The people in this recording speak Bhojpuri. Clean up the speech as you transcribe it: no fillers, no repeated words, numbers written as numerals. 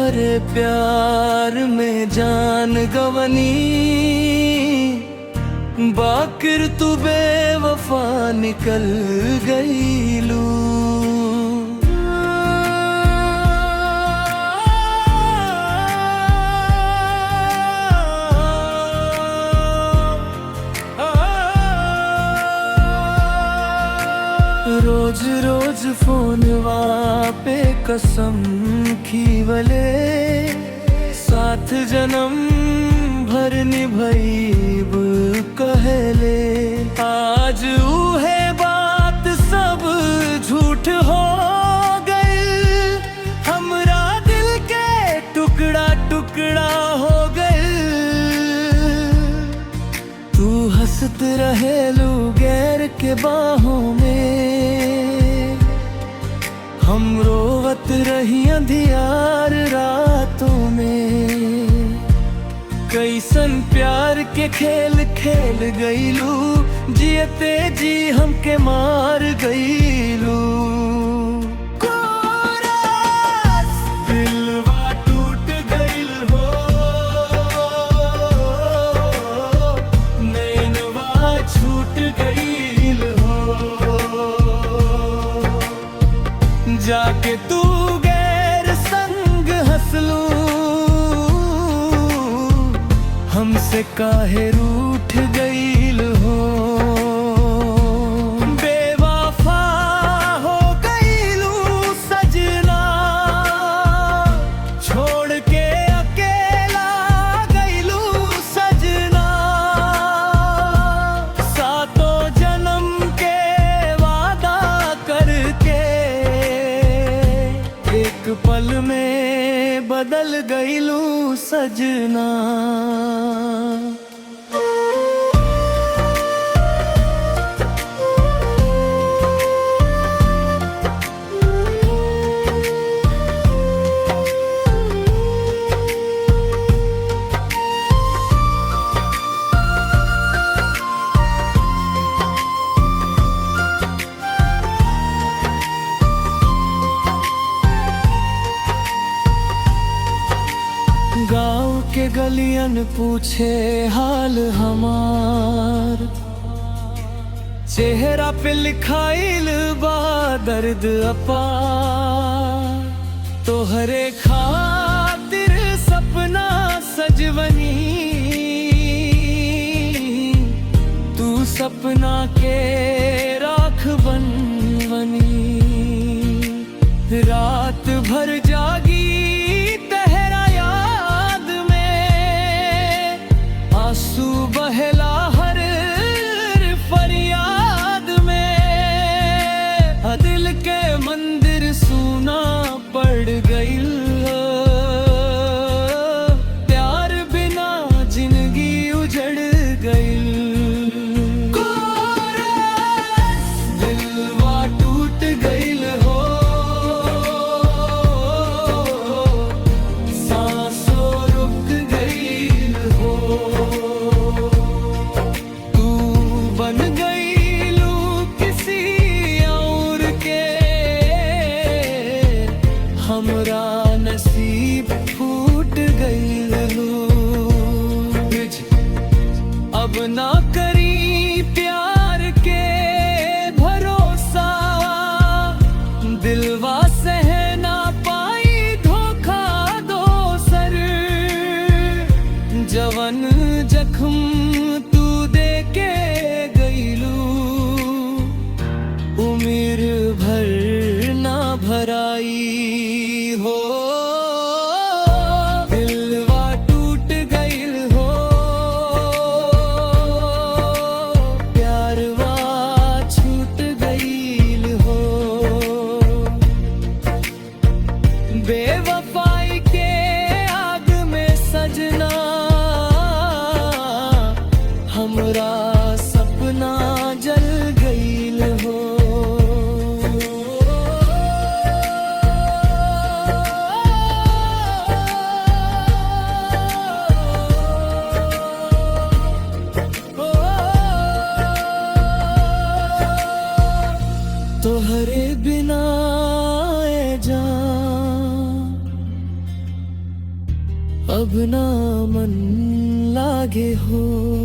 तोहरे प्यार में जान गवनी, बाकिर तू बेवफा निकल गईलू। रोज रोज फोनवा पे कसम खीवले, साथ जन्म भर निभईब कहले। आज उहे बात सब झूठ हो गई, हमरा दिल के टुकड़ा टुकड़ा हो गई। तू हंसत रहेलू गैर के बाहों में, हम रोवत रही अंधियार रातों में। कैसन प्यार के खेल खेल गईलू, जियते जी हमके मार गईलू। दिलवा टूट गईल हो, नैनवा छूट गईल हो। जाके तू गैर संग हंसलू, हमसे काहे रूठ गईल हो। बेवफा हो गईलू सजना, छोड़ के अकेला गईलू सजना। सातों जन्म के वादा करके एक पल में बदल गईलू सजना। गाँव के गलियन पूछे हाल हमार, चेहरा पे लिखाइल बा दर्द अपार। तोहरे खातिर सपना सजवनी, तू सपना के राख बनवनी। रात भर जागी आंसू बहला हर फरियाद में। दिल के मंदिर सूना पड़ गई, प्यार बिना जिंदगी उजड़ गई। दिलवा टूट गई हो, सांसों रुक गई हो। बन गईलू किसी और के, हमरा नसीब फूट गईलू। अब ना करी प्यार के भरोसा, दिलवा सह ना पाई धोखा दोसर। जवन जख्म तू दे के उम्र भर ना भराई हो। दिलवा टूट गईल हो, प्यारवा छूट गईल हो। बेवफाई के आग में सजना, हमरा सपना जल गईल हो। तोहरे बिना ए जान अब ना मन लागे हो।